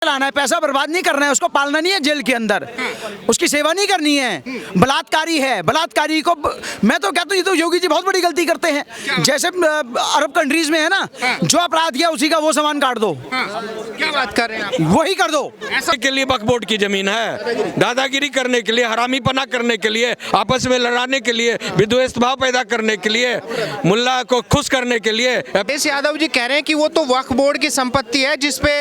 लाना है, पैसा बर्बाद नहीं करना है, उसको पालना नहीं है जेल के अंदर, उसकी सेवा नहीं करनी है। बलात्कारी है, बलात्कारी को मैं तो कहता हूँ ये तो योगी जी बहुत बड़ी गलती करते हैं। जैसे अरब कंट्रीज में है ना, जो अपराध किया उसी का वो सामान काट दो। क्या बात कर रहे हैं आप? वही कर दो। ऐसा के लिए वक्फ बोर्ड की जमीन है, दादागिरी करने के लिए, हरामीपना करने के लिए, आपस में लड़ाने के लिए, विद्वेष भाव पैदा करने के लिए, मुल्ला को खुश करने के लिए। अखिलेश यादव जी कह रहे हैं कि वो तो वक्फ बोर्ड की संपत्ति है जिसपे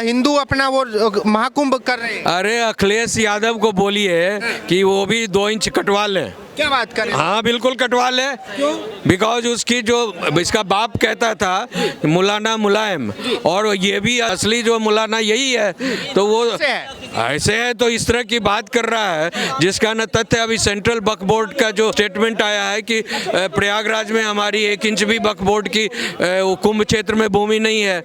हिंदू अपना वो महाकुंभ कर रहे हैं। अरे अखिलेश यादव को बोलिए कि वो भी 2 इंच कटवा ले। क्या बात कर रहे हैं? हाँ बिल्कुल कटवा ले, बिकॉज उसकी जो इसका बाप कहता था मौलाना मुलायम, और ये भी असली जो मौलाना यही है, तो वो ऐसे है तो इस तरह की बात कर रहा है जिसका न तथ्य। अभी सेंट्रल वक्फ बोर्ड का जो स्टेटमेंट आया है कि प्रयागराज में हमारी 1 इंच भी वक्फ बोर्ड की कुंभ क्षेत्र में भूमि नहीं है,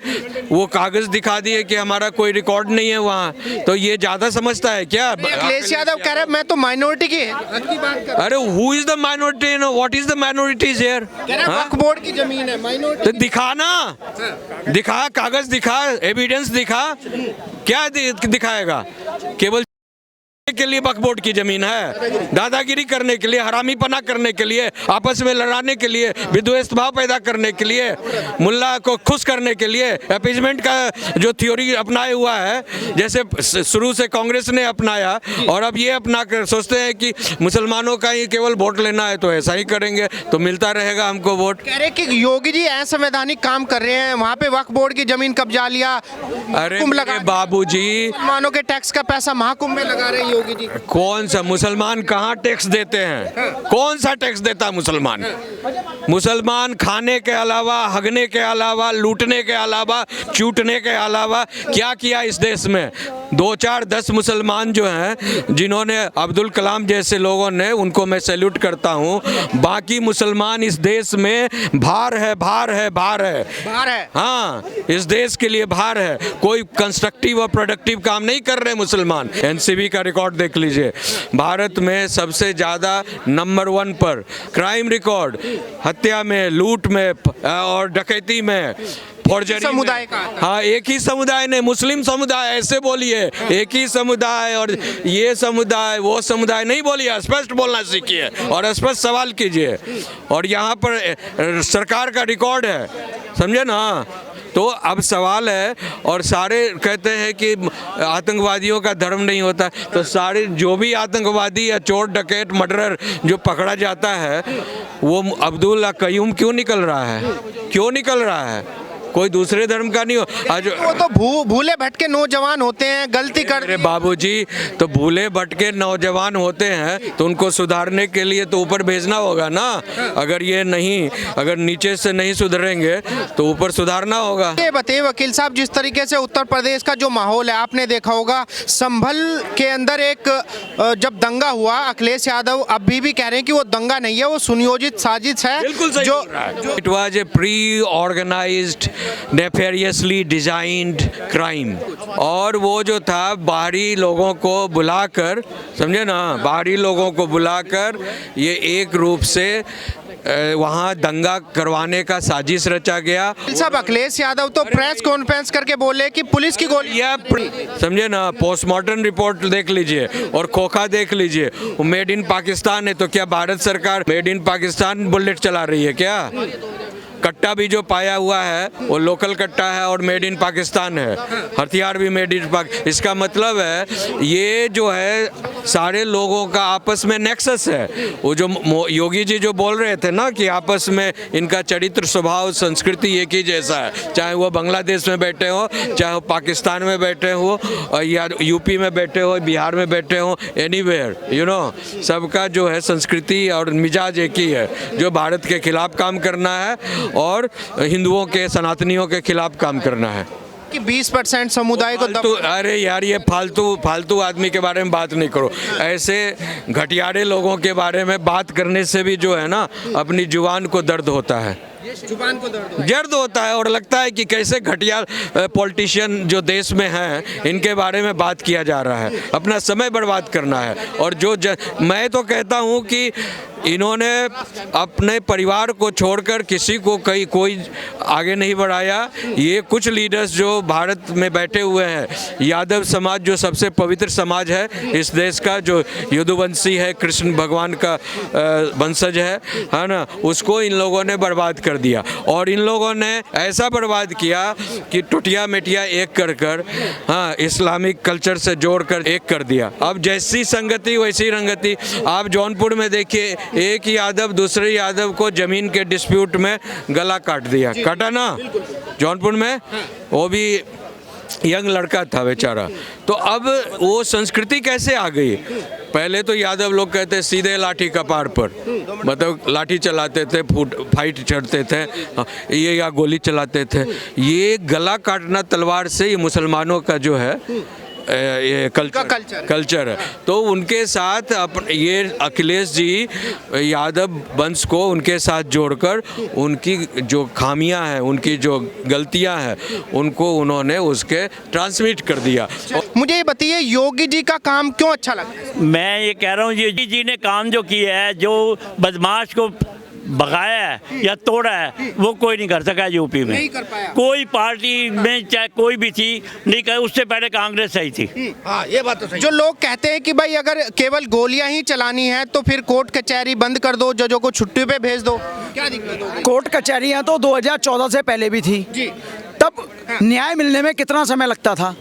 वो कागज दिखा दिए कि हमारा कोई रिकॉर्ड नहीं है वहाँ, तो ये ज्यादा समझता है क्या? अखिलेश यादव कह रहे हैं मैं तो माइनॉरिटी की हक की बात कर। अरे who is the minority, what is the minorities here? Waqf board की जमीन है, माइनॉरिटी तो दिखा ना, दिखा, कागज दिखा, एविडेंस दिखा, क्या दिखाएगा? केवल के लिए वक्फ बोर्ड की जमीन है, दादागिरी करने के लिए, हरामीपना करने के लिए, आपस में लड़ाने के लिए, विद्वेष भाव पैदा करने के लिए, मुल्ला को खुश करने के लिए, अपीजमेंट का जो थ्योरी अपनाया हुआ है, जैसे शुरू से कांग्रेस ने अपनाया, और अब ये अपना कर सोचते हैं कि मुसलमानों का ही केवल वोट लेना है, तो ऐसा ही करेंगे तो मिलता रहेगा हमको वोट। कह रहे कि योगी जी असंवैधानिक काम कर रहे हैं, वहाँ पे वक्फ बोर्ड की जमीन कब्जा लिया, अरे बाबूजी, मुसलमानों के टैक्स का पैसा महाकुंभ में लगा रहे हैं योगी जी। कौन सा मुसलमान कहाँ टैक्स देते हैं? कौन सा टैक्स देता है मुसलमान? मुसलमान खाने के अलावा, हगने के अलावा, लूटने के अलावा, चूटने के अलावा क्या किया इस देश में? 2, 4, 10 मुसलमान जो हैं, जिन्होंने, अब्दुल कलाम जैसे लोगों ने, उनको मैं सैल्यूट करता हूँ। बाकी मुसलमान इस देश में भार है, भार है, भार है, भार है। हाँ, इस देश के लिए भार है। कोई कंस्ट्रक्टिव और प्रोडक्टिव काम नहीं कर रहे मुसलमान। एनसीबी का रिकॉर्ड देख लीजिए, भारत में सबसे ज़्यादा नंबर 1 पर क्राइम रिकॉर्ड, हत्या में, लूट में और डकैती में, समुदाय का। हाँ, एक ही समुदाय ने, मुस्लिम समुदाय, ऐसे बोलिए, एक ही समुदाय, और ये समुदाय वो समुदाय नहीं बोलिए, स्पष्ट बोलना सीखिए और स्पष्ट सवाल कीजिए। और यहाँ पर सरकार का रिकॉर्ड है, समझे ना? तो अब सवाल है, और सारे कहते हैं कि आतंकवादियों का धर्म नहीं होता, तो सारे जो भी आतंकवादी या चोर डकैत मर्डरर जो पकड़ा जाता है, वो अब्दुल कयूम क्यों निकल रहा है? क्यों निकल रहा है? कोई दूसरे धर्म का नहीं हो। आज वो तो भूले भटके नौजवान होते हैं, गलती कर। अरे बाबूजी, तो भूले भटके नौजवान होते हैं तो उनको सुधारने के लिए तो ऊपर भेजना होगा ना। अगर ये नहीं, अगर नीचे से नहीं सुधरेंगे तो ऊपर सुधारना होगा। ये बताइए वकील साहब, जिस तरीके से उत्तर प्रदेश का जो माहौल है, आपने देखा होगा संभल के अंदर एक जब दंगा हुआ, अखिलेश यादव अभी भी कह रहे हैं कि वो दंगा नहीं है, वो सुनियोजित साजिश है। बिल्कुल सही बोल रहा है। It was a pre organized nefariously designed crime, और वो जो था बाहरी लोगों को बुलाकर, समझे ना, बाहरी लोगों को बुलाकर ये एक रूप से वहाँ दंगा करवाने का साजिश रचा गया। सब अखिलेश यादव तो प्रेस कॉन्फ्रेंस करके बोले कि पुलिस की गोली, समझे ना, पोस्टमार्टम रिपोर्ट देख लीजिए और खोखा देख लीजिए, वो मेड इन पाकिस्तान है। तो क्या भारत सरकार मेड इन पाकिस्तान बुलेट चला रही है क्या? कट्टा भी जो पाया हुआ है वो लोकल कट्टा है और मेड इन पाकिस्तान है, हथियार भी मेड इन पाकिस्तान। इसका मतलब है ये जो है सारे लोगों का आपस में नेक्सस है। वो जो योगी जी जो बोल रहे थे ना कि आपस में इनका चरित्र, स्वभाव, संस्कृति एक ही जैसा है, चाहे वो बांग्लादेश में बैठे हो, चाहे वो पाकिस्तान में बैठे हो, या यूपी में बैठे हो, बिहार में बैठे हो, एनीवेयर, यू नो, सबका जो है संस्कृति और मिजाज एक ही है, जो भारत के खिलाफ काम करना है और हिंदुओं के, सनातनियों के खिलाफ काम करना है। कि 20% समुदाय को अरे यार, ये फालतू आदमी के बारे में बात नहीं करो। ऐसे घटियारे लोगों के बारे में बात करने से भी जो है ना, अपनी जुबान को दर्द होता है, जुबान को दर्द होता है, और लगता है कि कैसे घटिया पॉलिटिशियन जो देश में हैं, इनके बारे में बात किया जा रहा है, अपना समय बर्बाद करना है। और जो मैं तो कहता हूँ कि इन्होंने अपने परिवार को छोड़कर किसी को कोई आगे नहीं बढ़ाया। ये कुछ लीडर्स जो भारत में बैठे हुए हैं, यादव समाज जो सबसे पवित्र समाज है इस देश का, जो यदुवंशी है, कृष्ण भगवान का वंशज है ना, उसको इन लोगों ने बर्बाद कर दिया। और इन लोगों ने ऐसा बर्बाद किया कि टुटिया मेटिया एक कर हाँ इस्लामिक कल्चर से जोड़कर एक कर दिया। अब जैसी संगति वैसी रंगति। आप जौनपुर में देखिए, एक यादव दूसरे यादव को जमीन के डिस्प्यूट में गला काट दिया, काटा ना जौनपुर में, वो भी यंग लड़का था बेचारा। तो अब वो संस्कृति कैसे आ गई? पहले तो यादव लोग कहते सीधे लाठी कपार पर, मतलब लाठी चलाते थे, फाइट चढ़ते थे ये, या गोली चलाते थे। ये गला काटना तलवार से ये मुसलमानों का जो है ये कल्चर है। तो उनके साथ ये अखिलेश जी यादव वंश को उनके साथ जोड़कर उनकी जो खामियां हैं, उनकी जो गलतियां हैं, उनको उन्होंने उसके ट्रांसमिट कर दिया। मुझे ये बताइए, योगी जी का काम क्यों अच्छा लगता है? मैं ये कह रहा हूँ, योगी जी ने काम जो किया है, जो बदमाश को भगाया है या तोड़ा है, वो कोई नहीं कर सका यूपी में। नहीं कर पाया। कोई पार्टी में चाहे कोई भी थी नहीं कर, उससे पहले कांग्रेस सही थी। हाँ, ये बात तो सही। जो लोग कहते हैं कि भाई अगर केवल गोलियां ही चलानी है तो फिर कोर्ट कचहरी बंद कर दो, जजों को छुट्टी पे भेज दो, क्या दिक्कत होगी? कोर्ट कचहरियां तो 2014 से पहले भी थी जी। तब न्याय मिलने में कितना समय लगता था?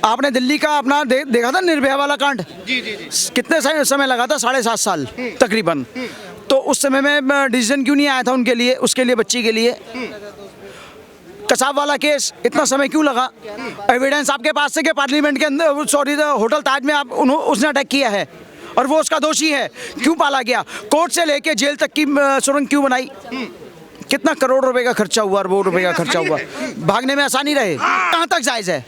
आपने दिल्ली का अपना देखा था निर्भया वाला कांड? जी जी जी। कितने समय लगा था? 7.5 साल तकरीबन। तो उस समय में डिसीजन क्यों नहीं आया था उनके लिए, उसके लिए, बच्ची के लिए? कसाब वाला केस इतना समय क्यों लगा? एविडेंस आपके पास से कि पार्लियामेंट के अंदर, सॉरी, होटल ताज में उसने अटैक किया है और वो उसका दोषी है, क्यों पाला गया? कोर्ट से लेके जेल तक की सुरंग क्यों बनाई? कितना करोड़ रुपए का खर्चा हुआ, अरबों रुपए का खर्चा हुआ, भागने में आसानी रहे? कहाँ तक जायज़ है?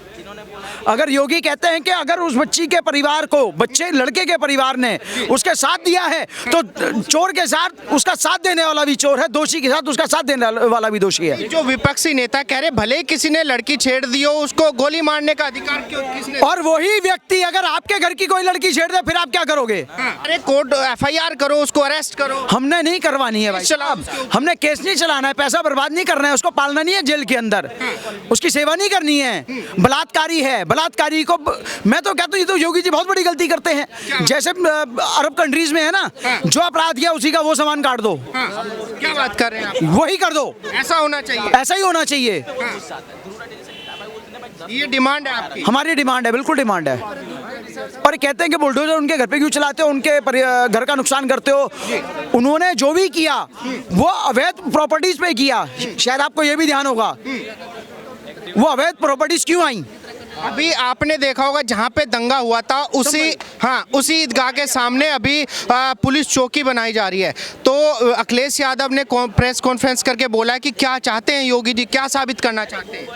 अगर योगी कहते हैं कि अगर उस बच्ची के परिवार को, बच्चे लड़के के परिवार ने उसके साथ दिया है, तो चोर के साथ उसका साथ देने वाला भी चोर है, दोषी के साथ उसका साथ देने वाला भी दोषी है। जो विपक्षी नेता कह रहे, भले किसी ने लड़की छेड़ दी हो, उसको गोली मारने का अधिकार क्यों किसने? और वही व्यक्ति अगर आपके घर की कोई लड़की छेड़ दे, फिर आप क्या करोगे? अरे कोर्ट FIR करो, उसको अरेस्ट करो। हमने नहीं करवानी है भाई साहब, हमने केस नहीं चलाना है, पैसा बर्बाद नहीं करना है, उसको पालना नहीं है जेल के अंदर, उसकी सेवा नहीं करनी है। बलात्कारी है, बलात्कारी को मैं तो कहता हूँ ये तो योगी जी बहुत बड़ी गलती करते हैं। जैसे अरब कंट्रीज में है ना, जो अपराध किया उसी का वो सामान काट दो। क्या बात कर रहे हैं आप? वही कर दो, ऐसा होना चाहिए, ऐसा ही होना चाहिए। ये डिमांड है आपकी? हमारी डिमांड है, बिल्कुल डिमांड है। पर कहते हैं कि बुलडोजर उनके घर पे क्यों चलाते हो, उनके घर का नुकसान करते हो? उन्होंने जो भी किया वो अवैध प्रॉपर्टीज पे किया। शायद आपको ये भी ध्यान होगा, वो अवैध प्रॉपर्टीज क्यों आई? अभी आपने देखा होगा जहाँ पे दंगा हुआ था, उसी ईदगाह के सामने अभी पुलिस चौकी बनाई जा रही है। तो अखिलेश यादव ने प्रेस कॉन्फ्रेंस करके बोला है कि क्या चाहते हैं योगी जी, क्या साबित करना चाहते हैं?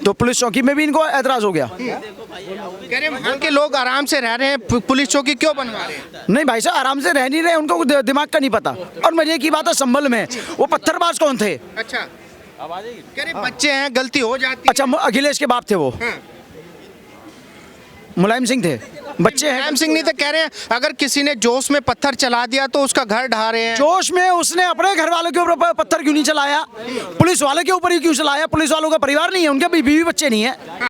तो पुलिस चौकी में भी इनको एतराज हो गया। कह रहे वहाँ के लोग आराम से रह रहे हैं, पुलिस चौकी क्यों बनवा रहे हैं? नहीं भाई साहब, आराम से रह नहीं रहे, उनको दिमाग का नहीं पता। और मजे की बात है, संभल में वो पत्थरबाज कौन थे? अच्छा, कह रहे बच्चे हैं, गलती हो जाती है। अच्छा, अखिलेश के बाप थे वो? मुलायम सिंह थे, बच्चे हैं। मुलायम सिंह नहीं तो कह रहे हैं अगर किसी ने जोश में पत्थर चला दिया तो उसका घर ढा रहे हैं। जोश में उसने अपने घर वालों के ऊपर पत्थर क्यों नहीं चलाया? पुलिस वालों के ऊपर ही क्यों चलाया? पुलिस वालों का परिवार नहीं है, उनके भी बीवी बच्चे नहीं है।